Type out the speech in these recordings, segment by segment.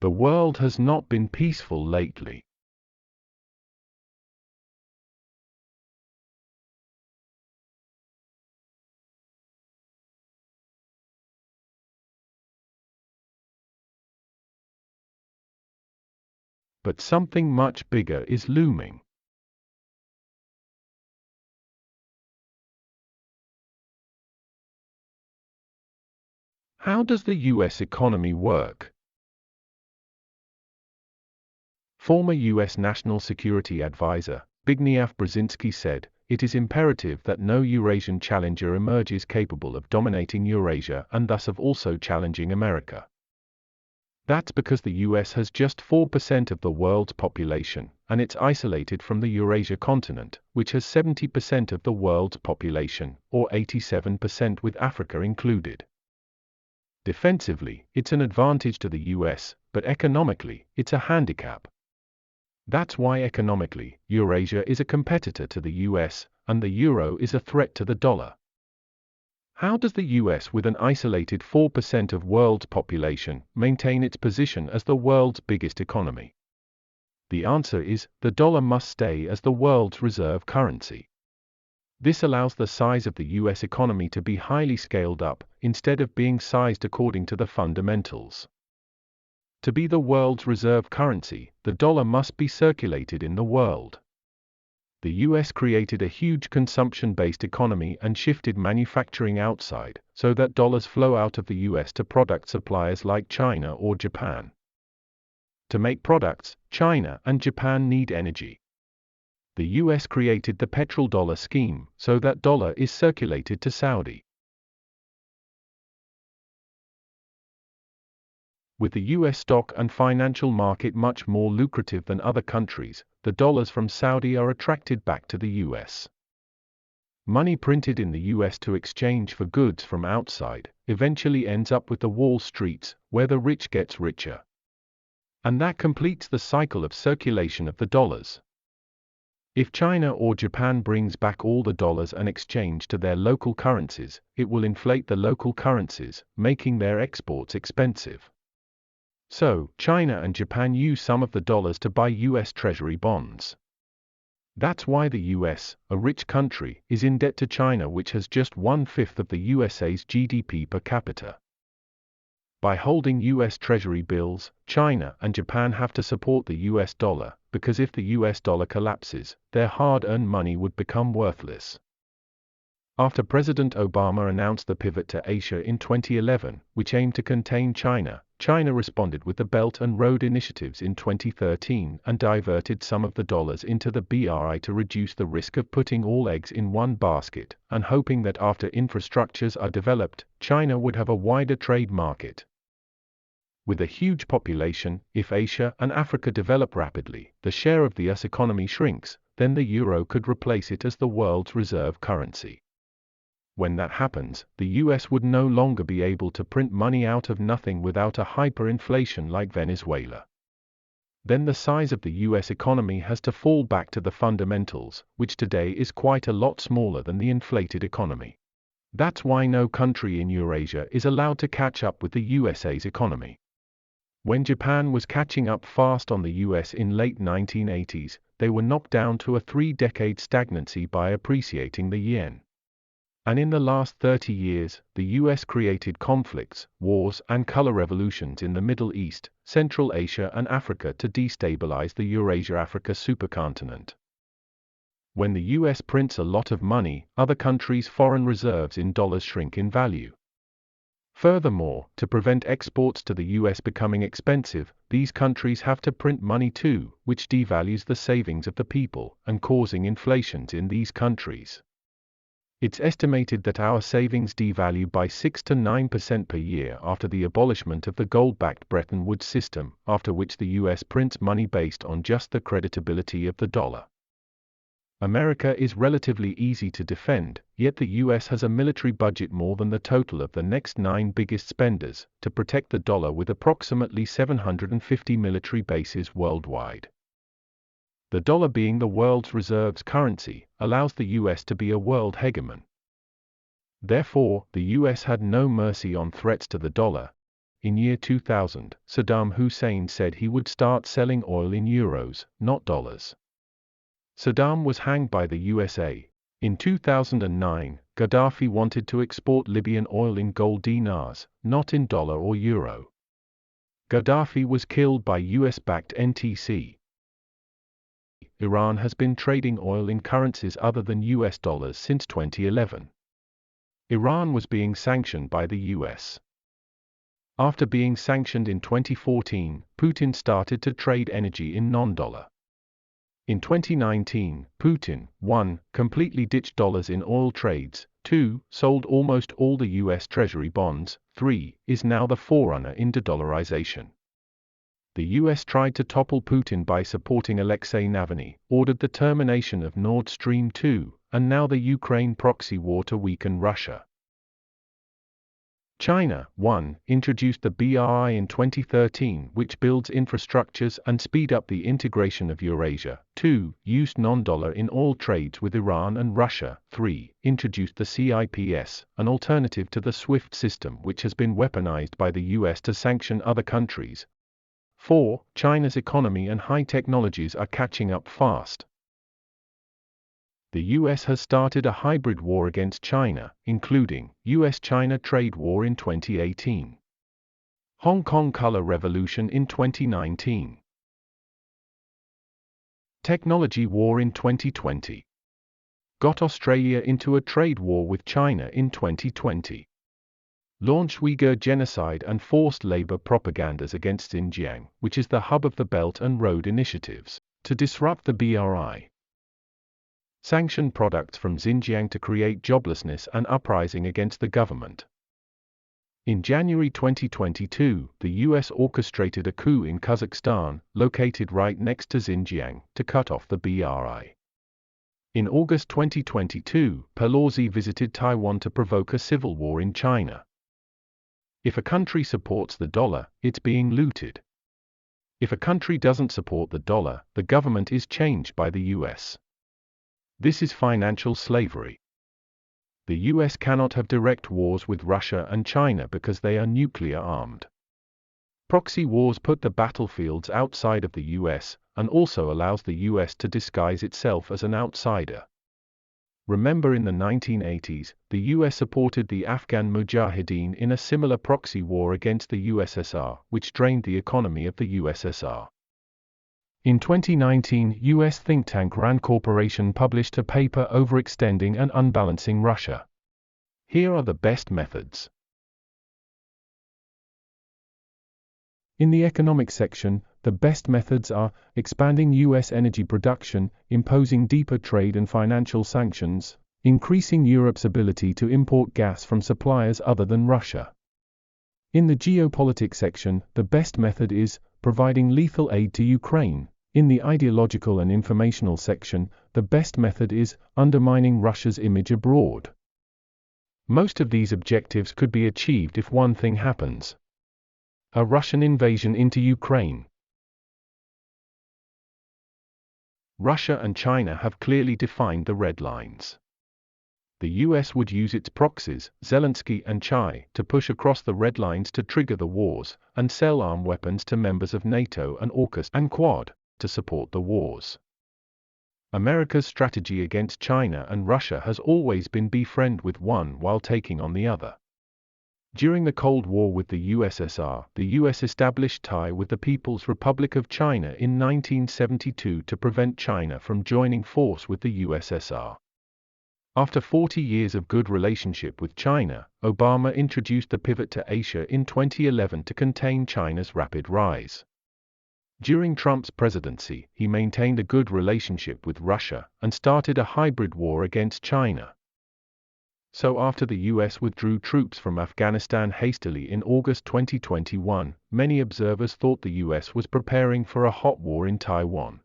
The world has not been peaceful lately. But something much bigger is looming. How does the US economy work? Former US National Security Advisor, Zbigniew Brzezinski said, "It is imperative that no Eurasian challenger emerges capable of dominating Eurasia and thus of also challenging America." That's because the US has just 4% of the world's population, and it's isolated from the Eurasia continent, which has 70% of the world's population, or 87% with Africa included. Defensively, it's an advantage to the US, but economically, it's a handicap. That's why economically, Eurasia is a competitor to the US, and the euro is a threat to the dollar. How does the US, with an isolated 4% of world's population, maintain its position as the world's biggest economy? The answer is, the dollar must stay as the world's reserve currency. This allows the size of the US economy to be highly scaled up, instead of being sized according to the fundamentals. To be the world's reserve currency, the dollar must be circulated in the world. The US created a huge consumption-based economy and shifted manufacturing outside, so that dollars flow out of the US to product suppliers like China or Japan. To make products, China and Japan need energy. The US created the petrodollar scheme, so that dollar is circulated to Saudi. With the US stock and financial market much more lucrative than other countries, the dollars from Saudi are attracted back to the US. Money printed in the US to exchange for goods from outside eventually ends up with the Wall Streets, where the rich gets richer. And that completes the cycle of circulation of the dollars. If China or Japan brings back all the dollars and exchange to their local currencies, it will inflate the local currencies, making their exports expensive. So, China and Japan use some of the dollars to buy US Treasury bonds. That's why the US, a rich country, is in debt to China, which has just 1/5 of the USA's GDP per capita. By holding US Treasury bills, China and Japan have to support the US dollar, because if the US dollar collapses, their hard-earned money would become worthless. After President Obama announced the pivot to Asia in 2011, which aimed to contain China, China responded with the Belt and Road Initiatives in 2013 and diverted some of the dollars into the BRI to reduce the risk of putting all eggs in one basket, and hoping that after infrastructures are developed, China would have a wider trade market. With a huge population, if Asia and Africa develop rapidly, the share of the US economy shrinks, then the euro could replace it as the world's reserve currency. When that happens, the US would no longer be able to print money out of nothing without a hyperinflation like Venezuela. Then the size of the US economy has to fall back to the fundamentals, which today is quite a lot smaller than the inflated economy. That's why no country in Eurasia is allowed to catch up with the USA's economy. When Japan was catching up fast on the US in late 1980s, they were knocked down to a 3-decade stagnancy by appreciating the yen. And in the last 30 years, the US created conflicts, wars, and color revolutions in the Middle East, Central Asia, and Africa to destabilize the Eurasia-Africa supercontinent. When the US prints a lot of money, other countries' foreign reserves in dollars shrink in value. Furthermore, to prevent exports to the US becoming expensive, these countries have to print money too, which devalues the savings of the people, and causing inflations in these countries. It's estimated that our savings devalue by 6 to 9% per year after the abolishment of the gold-backed Bretton Woods system, after which the US prints money based on just the creditability of the dollar. America is relatively easy to defend, yet the US has a military budget more than the total of the next 9 biggest spenders, to protect the dollar with approximately 750 military bases worldwide. The dollar being the world's reserves currency, allows the US to be a world hegemon. Therefore, the US had no mercy on threats to the dollar. In year 2000, Saddam Hussein said he would start selling oil in euros, not dollars. Saddam was hanged by the USA. In 2009, Gaddafi wanted to export Libyan oil in gold dinars, not in dollar or euro. Gaddafi was killed by US-backed NTC. Iran has been trading oil in currencies other than US dollars since 2011. Iran was being sanctioned by the US. After being sanctioned in 2014, Putin started to trade energy in non-dollar. In 2019, Putin, 1. Completely ditched dollars in oil trades, 2. Sold almost all the US Treasury bonds, 3. Is now the forerunner in de-dollarization. The US tried to topple Putin by supporting Alexei Navalny, ordered the termination of Nord Stream 2, and now the Ukraine proxy war to weaken Russia. China, 1. Introduced the BRI in 2013, which builds infrastructures and speed up the integration of Eurasia. 2. Used non-dollar in oil trades with Iran and Russia. 3. Introduced the CIPS, an alternative to the SWIFT system which has been weaponized by the US to sanction other countries. 4. China's economy and high technologies are catching up fast. The US has started a hybrid war against China, including US-China trade war in 2018. Hong Kong color revolution in 2019. Technology war in 2020. Got Australia into a trade war with China in 2020. Launched Uyghur genocide and forced labor propagandas against Xinjiang, which is the hub of the Belt and Road initiatives, to disrupt the BRI. Sanctioned products from Xinjiang to create joblessness and uprising against the government. In January 2022, the US orchestrated a coup in Kazakhstan, located right next to Xinjiang, to cut off the BRI. In August 2022, Pelosi visited Taiwan to provoke a civil war in China. If a country supports the dollar, it's being looted. If a country doesn't support the dollar, the government is changed by the US. This is financial slavery. The US cannot have direct wars with Russia and China because they are nuclear armed. Proxy wars put the battlefields outside of the US, and also allows the US to disguise itself as an outsider. Remember, in the 1980s, the US supported the Afghan Mujahideen in a similar proxy war against the USSR, which drained the economy of the USSR. In 2019, US think tank RAND Corporation published a paper overextending and unbalancing Russia. Here are the best methods. In the economic section, the best methods are expanding US energy production, imposing deeper trade and financial sanctions, increasing Europe's ability to import gas from suppliers other than Russia. In the geopolitics section, the best method is providing lethal aid to Ukraine. In the ideological and informational section, the best method is undermining Russia's image abroad. Most of these objectives could be achieved if one thing happens: a Russian invasion into Ukraine. Russia and China have clearly defined the red lines. The US would use its proxies, Zelensky and Chai, to push across the red lines to trigger the wars, and sell armed weapons to members of NATO and AUKUS and Quad to support the wars. America's strategy against China and Russia has always been befriend with one while taking on the other. During the Cold War with the USSR, the US established tie with the People's Republic of China in 1972 to prevent China from joining force with the USSR. After 40 years of good relationship with China, Obama introduced the pivot to Asia in 2011 to contain China's rapid rise. During Trump's presidency, he maintained a good relationship with Russia and started a hybrid war against China. So after the US withdrew troops from Afghanistan hastily in August 2021, many observers thought the US was preparing for a hot war in Taiwan.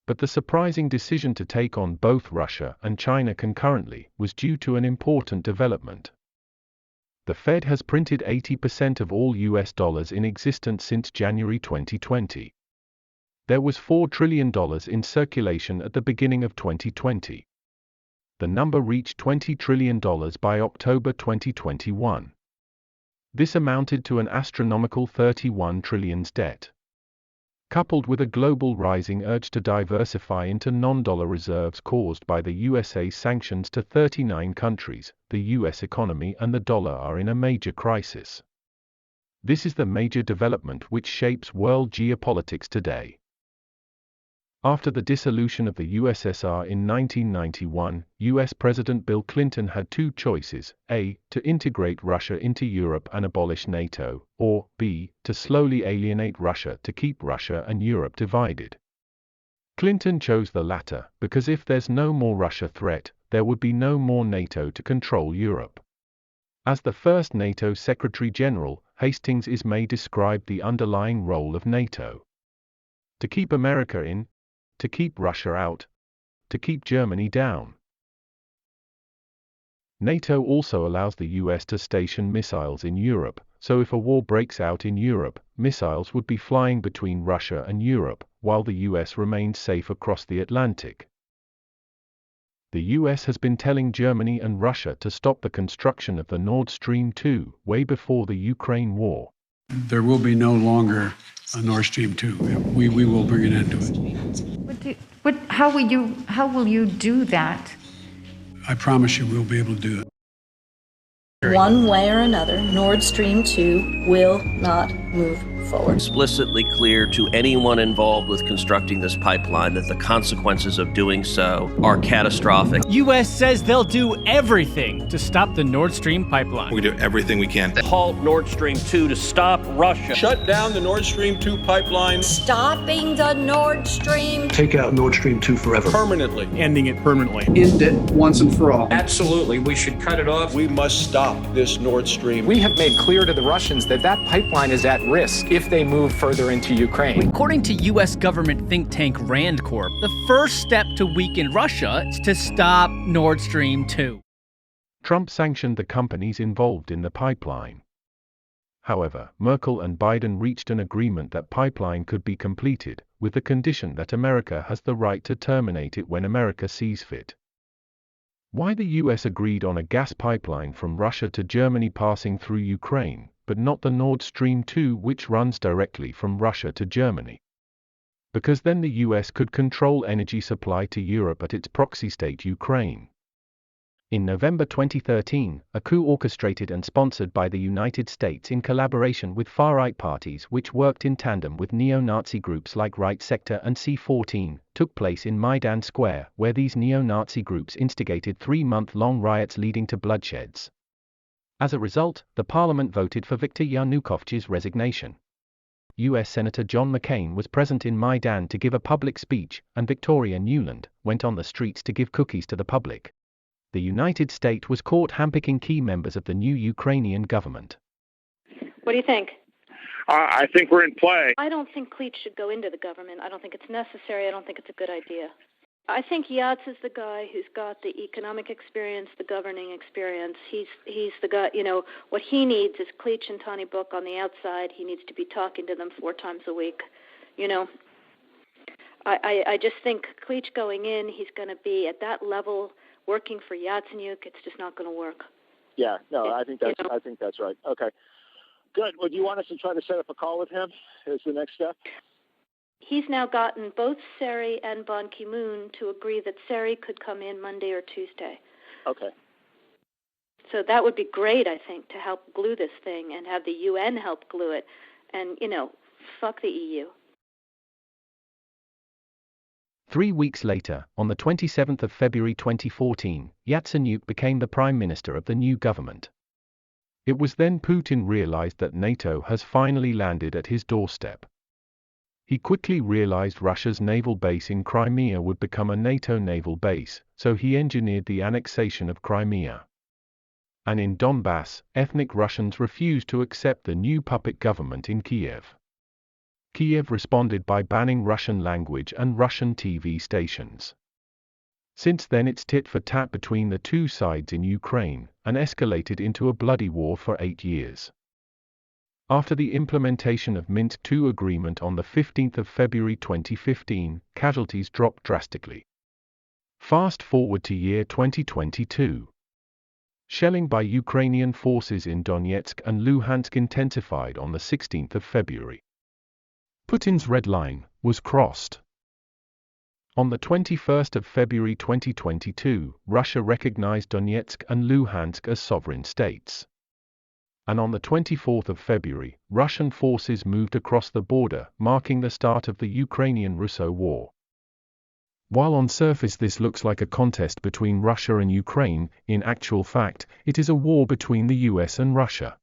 But the surprising decision to take on both Russia and China concurrently was due to an important development. The Fed has printed 80% of all US dollars in existence since January 2020. There was $4 trillion in circulation at the beginning of 2020. The number reached $20 trillion by October 2021. This amounted to an astronomical 31 trillion debt. Coupled with a global rising urge to diversify into non-dollar reserves caused by the USA's sanctions to 39 countries, the US economy and the dollar are in a major crisis. This is the major development which shapes world geopolitics today. After the dissolution of the USSR in 1991, US President Bill Clinton had two choices: A, to integrate Russia into Europe and abolish NATO, or B, to slowly alienate Russia to keep Russia and Europe divided. Clinton chose the latter, because if there's no more Russia threat, there would be no more NATO to control Europe. As the first NATO Secretary General, Hastings may described the underlying role of NATO: to keep America in, to keep Russia out, to keep Germany down. NATO also allows the US to station missiles in Europe, so if a war breaks out in Europe, missiles would be flying between Russia and Europe, while the US remains safe across the Atlantic. The US has been telling Germany and Russia to stop the construction of the Nord Stream 2 way before the Ukraine war. There will be no longer a Nord Stream 2. We will bring an end to it. How will you do that? I promise you we'll be able to do it. One way or another, Nord Stream 2 will not move forward. Explicitly clear to anyone involved with constructing this pipeline that the consequences of doing so are catastrophic. U.S. says they'll do everything to stop the Nord Stream pipeline. We do everything we can. Halt Nord Stream 2 to stop Russia. Shut down the Nord Stream 2 pipeline. Stopping the Nord Stream. Take out Nord Stream 2 forever. Permanently. Ending it permanently. End it once and for all. Absolutely. We should cut it off. We must stop this Nord Stream. We have made clear to the Russians that that pipeline is at risk if they move further into Ukraine. According to U.S. government think tank Rand Corp, the first step to weaken Russia is to stop Nord Stream 2. Trump sanctioned the companies involved in the pipeline. However, Merkel and Biden reached an agreement that pipeline could be completed, with the condition that America has the right to terminate it when America sees fit. Why the US agreed on a gas pipeline from Russia to Germany passing through Ukraine, but not the Nord Stream 2 which runs directly from Russia to Germany? Because then the US could control energy supply to Europe at its proxy state Ukraine. In November 2013, a coup orchestrated and sponsored by the United States in collaboration with far-right parties which worked in tandem with neo-Nazi groups like Right Sector and C-14, took place in Maidan Square, where these neo-Nazi groups instigated 3-month-long riots leading to bloodsheds. As a result, the parliament voted for Viktor Yanukovych's resignation. U.S. Senator John McCain was present in Maidan to give a public speech, and Victoria Nuland went on the streets to give cookies to the public. The United States was caught handpicking key members of the new Ukrainian government. What do you think? I think we're in play. I don't think Klitsch should go into the government. I don't think it's necessary. I don't think it's a good idea. I think Yats is the guy who's got the economic experience, the governing experience. He's the guy, what he needs is Klitsch and Tony Book on the outside. He needs to be talking to them 4 times a week. I just think Klitsch going in, he's going to be at that level working for Yatsenyuk. It's just not going to work. Yeah, no, I think that's right. Okay, good. Well, do you want us to try to set up a call with him as the next step? He's now gotten both Seri and Ban Ki-moon to agree that Seri could come in Monday or Tuesday. Okay. So that would be great, I think, to help glue this thing and have the UN help glue it. And, fuck the EU. 3 weeks later, on the 27th of February 2014, Yatsenyuk became the prime minister of the new government. It was then Putin realized that NATO has finally landed at his doorstep. He quickly realized Russia's naval base in Crimea would become a NATO naval base, so he engineered the annexation of Crimea. And in Donbass, ethnic Russians refused to accept the new puppet government in Kiev. Kiev responded by banning Russian language and Russian TV stations. Since then it's tit-for-tat between the two sides in Ukraine, and escalated into a bloody war for 8 years. After the implementation of Minsk II agreement on the 15th of February 2015, casualties dropped drastically. Fast forward to year 2022. Shelling by Ukrainian forces in Donetsk and Luhansk intensified on the 16th of February. Putin's red line was crossed. On the 21st of February 2022, Russia recognized Donetsk and Luhansk as sovereign states. And on the 24th of February, Russian forces moved across the border, marking the start of the Ukrainian-Russo War. While on surface this looks like a contest between Russia and Ukraine, in actual fact, it is a war between the US and Russia.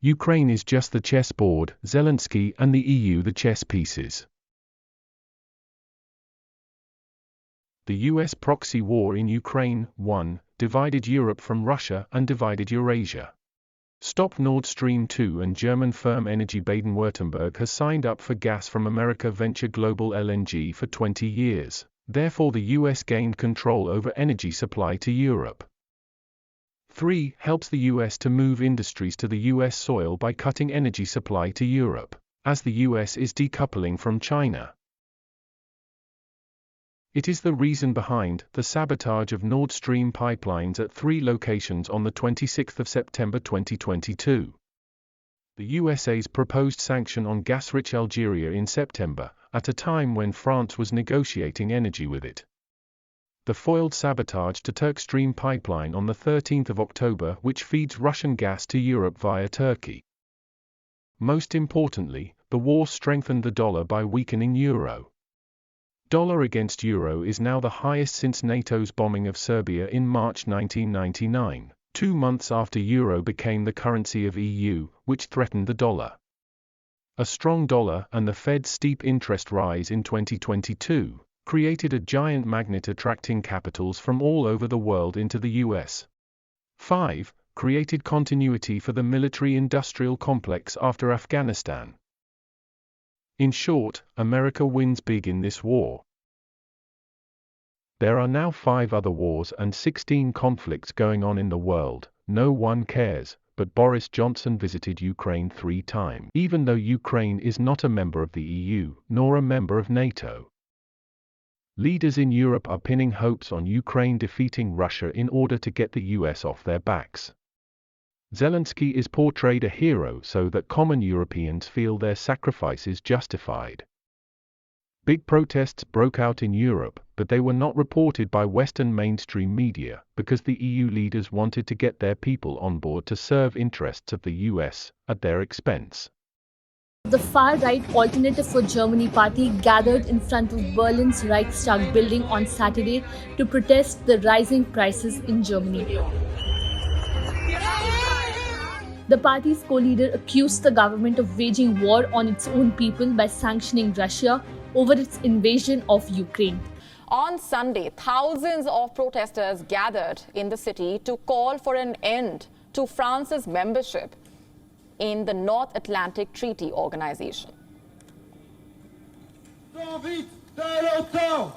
Ukraine is just the chessboard, Zelensky and the EU the chess pieces. The US proxy war in Ukraine, 1, divided Europe from Russia and divided Eurasia. Stop Nord Stream 2 and German firm Energy Baden-Württemberg has signed up for gas from America venture Global LNG for 20 years. Therefore the US gained control over energy supply to Europe. 3. Helps the US to move industries to the US soil by cutting energy supply to Europe, as the US is decoupling from China. It is the reason behind the sabotage of Nord Stream pipelines at 3 locations on the 26th of September 2022. The USA's proposed sanction on gas-rich Algeria in September, at a time when France was negotiating energy with it. The foiled sabotage to Turkstream pipeline on the 13th of October, which feeds Russian gas to Europe via Turkey. Most importantly, the war strengthened the dollar by weakening euro. Dollar against euro is now the highest since NATO's bombing of Serbia in March 1999, 2 months after euro became the currency of EU, which threatened the dollar. A strong dollar and the Fed's steep interest rise in 2022 created a giant magnet attracting capitals from all over the world into the US. 5. Created continuity for the military-industrial complex after Afghanistan. In short, America wins big in this war. There are now 5 other wars and 16 conflicts going on in the world. No one cares, but Boris Johnson visited Ukraine 3 times, even though Ukraine is not a member of the EU, nor a member of NATO. Leaders in Europe are pinning hopes on Ukraine defeating Russia in order to get the US off their backs. Zelensky is portrayed a hero so that common Europeans feel their sacrifice is justified. Big protests broke out in Europe, but they were not reported by Western mainstream media, because the EU leaders wanted to get their people on board to serve interests of the US, at their expense. The far-right Alternative for Germany party gathered in front of Berlin's Reichstag building on Saturday to protest the rising prices in Germany. The party's co-leader accused the government of waging war on its own people by sanctioning Russia over its invasion of Ukraine. On Sunday, thousands of protesters gathered in the city to call for an end to France's membership in the North Atlantic Treaty Organization. Sortons vite de l'OTAN!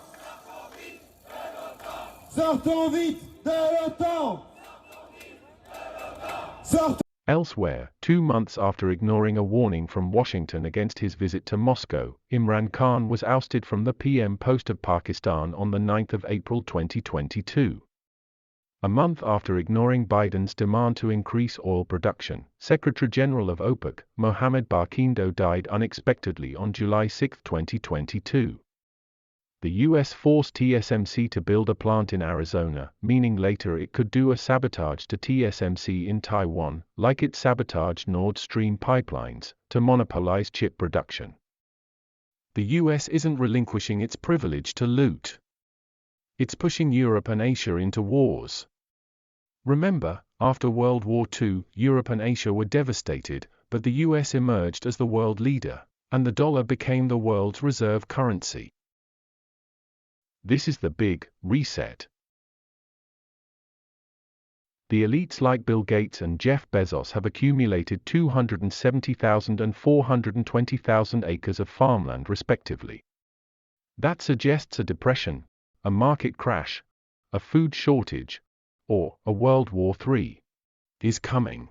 Sortons vite de l'OTAN! Elsewhere, 2 months after ignoring a warning from Washington against his visit to Moscow, Imran Khan was ousted from the PM post of Pakistan on the 9th of April 2022. A month after ignoring Biden's demand to increase oil production, Secretary General of OPEC, Mohammed Barkindo died unexpectedly on July 6, 2022. The US forced TSMC to build a plant in Arizona, meaning later it could do a sabotage to TSMC in Taiwan, like it sabotaged Nord Stream pipelines, to monopolize chip production. The US isn't relinquishing its privilege to loot. It's pushing Europe and Asia into wars. Remember, after World War II, Europe and Asia were devastated, but the US emerged as the world leader, and the dollar became the world's reserve currency. This is the big reset. The elites like Bill Gates and Jeff Bezos have accumulated 270,000 and 420,000 acres of farmland respectively. That suggests a depression, a market crash, a food shortage, or a World War III is coming.